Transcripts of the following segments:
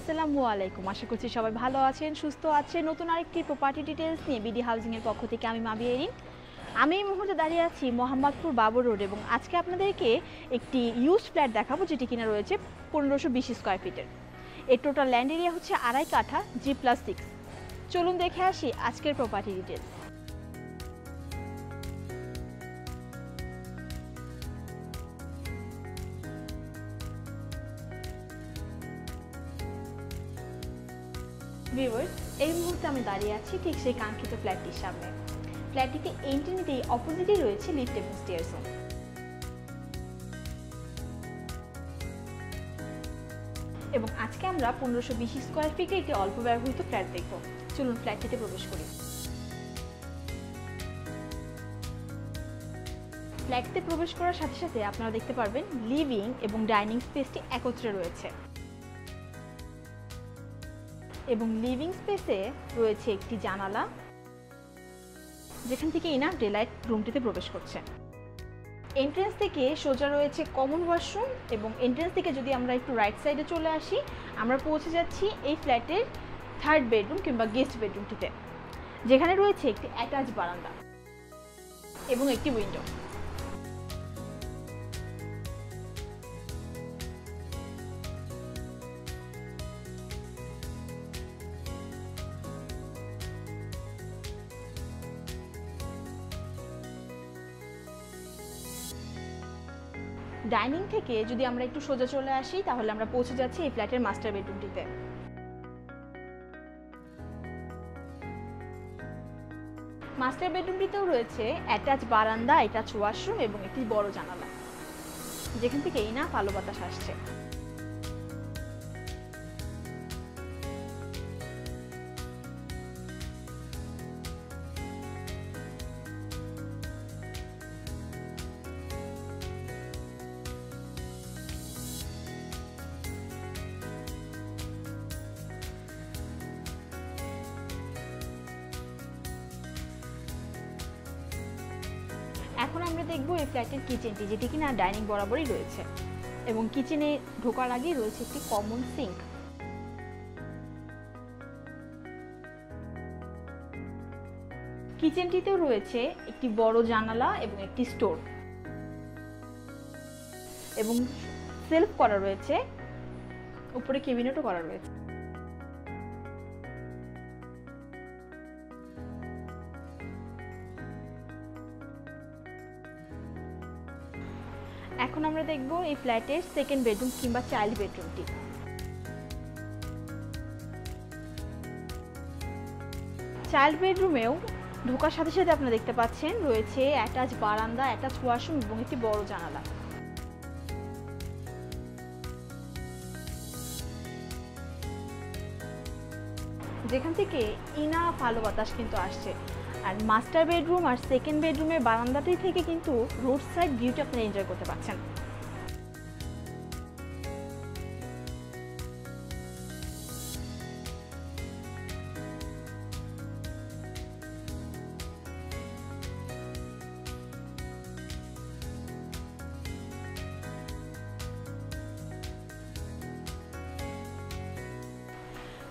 আসসালামু আলাইকুম। আশা করছি সবাই ভালো আছেন, সুস্থ আছেন। নতুন আরেকটি প্রপার্টি ডিটেইলস নিয়ে বিডি হাউজিং এর পক্ষ থেকে আমি মাবিয়া এরিন। আমি এই মুহূর্তে দাঁড়িয়ে আছি মোহাম্মদপুর বাবর রোড এবং আজকে আপনাদেরকে একটি ইউজড ফ্ল্যাট দেখাবো যেটি কিনা রয়েছে 1520 স্কয়ার ফিটের। এর টোটাল ল্যান্ড এরিয়া হচ্ছে 2.5 কাঠা G+6। চলুন দেখে আসি আজকের প্রপার্টি ডিটেইলস। ভিউয়ার্স, এই মুহূর্তে আমি দাঁড়িয়ে আছি ঠিক সেই কাঙ্ক্ষিত ফ্ল্যাটটির সামনে। ফ্ল্যাটটিতে এন্ট্রি নিতেই অপোজিটেই রয়েছে লিফট এবং স্টেয়ারস। এবং আজকে আমরা 1520 স্কয়ার ফিটে একটি অল্প ব্যবহৃত ফ্ল্যাট দেখব। চলুন ফ্ল্যাটটিতে প্রবেশ করি। ফ্ল্যাটটিতে প্রবেশ করার সাথে সাথে আপনারা দেখতে পারবেন লিভিং এবং ডাইনিং স্পেসটি একত্রে রয়েছে এবং লিভিং স্পেসে রয়েছে একটি জানালা যেখান থেকে ইনার ডেলাইট রুমটিতে প্রবেশ করছে। এন্ট্রেন্স থেকে সোজা রয়েছে কমন ওয়াশরুম এবং এন্ট্রেন্স থেকে যদি আমরা একটু রাইট সাইডে চলে আসি আমরা পৌঁছে যাচ্ছি এই ফ্ল্যাটের 3rd বেডরুম কিংবা গেস্ট বেডরুমটিতে, যেখানে রয়েছে একটি অ্যাটাচ বারান্দা এবং একটি উইন্ডো। ডাইনিং থেকে যদি আমরা একটু সোজা চলে আসি তাহলে আমরা পৌঁছে যাচ্ছি এই ফ্ল্যাটের মাস্টার বেডরুমটিতে। মাস্টার বেডরুমটিতেও রয়েছে অ্যাটাচ বারান্দা, অ্যাটাচ ওয়াশরুম এবং একটি বড় জানালা যেখান থেকে ইনাফ আলো বাতাস আসছে। এখন আমরা দেখব এই ফ্ল্যাটের কিচেনটি, যেটি কিনা ডাইনিং বরাবরই রয়েছে এবং কিচেনে ঢোকার আগেই রয়েছে একটি কমন সিঙ্ক। কিচেনটিতেও রয়েছে একটি বড় জানালা এবং একটি স্টোর এবং সেলফ করা রয়েছে, উপরে ক্যাবিনেটও করা রয়েছে। এখন আমরা দেখব এই ফ্ল্যাটের 2nd বেডরুম কিংবা চাইল্ড বেডরুমটি। চাইল্ড বেডরুমেও ঢোকার সাথে সাথে আপনারা দেখতে পাচ্ছেন রয়েছে অ্যাটাচ বারান্দা, অ্যাটাচ ওয়াশরুম এবং একটি বড় জানালা। যেখান থেকে ইনাফ আলো বাতাস কিন্তু আসছে। আর মাস্টার বেডরুম আর 2nd বেডরুমের বারান্দাটি থেকে কিন্তু রোড সাইড ভিউটা আপনারা এনজয় করতে পারছেন।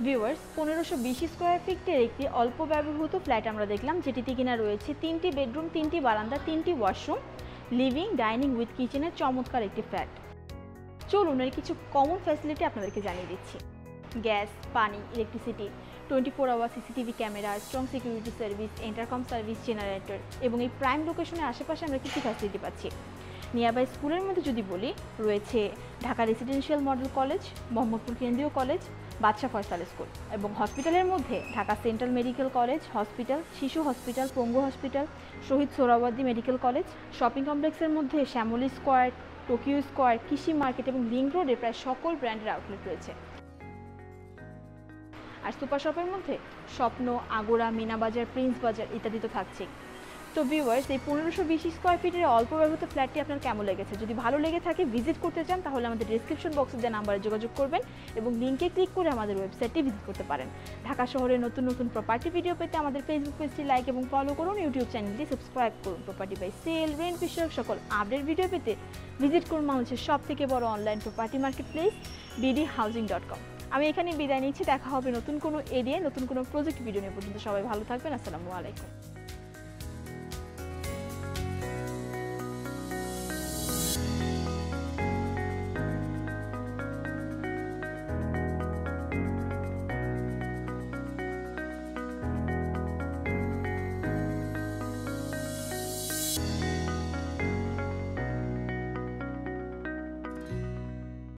ভিউয়ার্স, 1520 স্কয়ার ফিটের একটি অল্প ব্যবহৃত ফ্ল্যাট আমরা দেখলাম, যেটিতে কিনা রয়েছে 3টি বেডরুম, 3টি বারান্দা, 3টি ওয়াশরুম, লিভিং, ডাইনিং উইথ কিচেনের চমৎকার একটি ফ্ল্যাট। চলুন এর কিছু কমন ফ্যাসিলিটি আপনাদেরকে জানিয়ে দিচ্ছি। গ্যাস, পানি, electricity, 24 hour CCTV camera, strong security service, intercom service, generator এবং এই প্রাইম লোকেশনের আশেপাশে আমরা কিছু ফ্যাসিলিটি পাচ্ছি। নিয়ারবাই স্কুলের মধ্যে যদি বলি, রয়েছে Dhaka residential model college, Mohammadpur কেন্দ্রীয় কলেজ, বাদশা ফয়সাল স্কুল এবং হসপিটালের মধ্যে Dhaka central medical college hospital, শিশু হসপিটাল, পঙ্গু hospital, Shaheed Suhrawardy medical college. Shopping কমপ্লেক্সের মধ্যে শ্যামলী স্কয়ার, টোকিও স্কয়ার, কৃষি মার্কেট এবং লিংক রোডে প্রায় সকল ব্র্যান্ডের আউটলেট রয়েছে। আর সুপার শপের মধ্যে স্বপ্ন, আগোরা, মিনা বাজার, প্রিন্স বাজার ইত্যাদি তো থাকছেই। তো ভিউয়ার্স, এই 1520 স্কয়ার ফিটের অল্প ব্যবহৃত ফ্ল্যাটটি আপনার কেমন লেগেছে? যদি ভালো লেগে থাকে, ভিজিট করতে চান তাহলে আমাদের ডেসক্রিপশন বক্সে দেওয়া নাম্বারে যোগাযোগ করবেন এবং লিঙ্কে ক্লিক করে আমাদের ওয়েবসাইটটি ভিজিট করতে পারেন। ঢাকা শহরের নতুন নতুন প্রপার্টি ভিডিও পেতে আমাদের ফেসবুক পেজটি লাইক এবং ফলো করুন, ইউটিউব চ্যানেলটি সাবস্ক্রাইব করুন। প্রপার্টি বাই সেল, রেন্ট বিষয়ক সকল আপডেট ভিডিও পেতে ভিজিট করুন বাংলাদেশের সবথেকে বড় online property market place BDHousing.com। আমি এখানে বিদায় নিচ্ছি, দেখা হবে নতুন কোনো এরিয়ায় নতুন কোনো প্রজেক্ট ভিডিও নিয়ে। পর্যন্ত সবাই ভালো থাকবেন, আসসালামু আলাইকুম।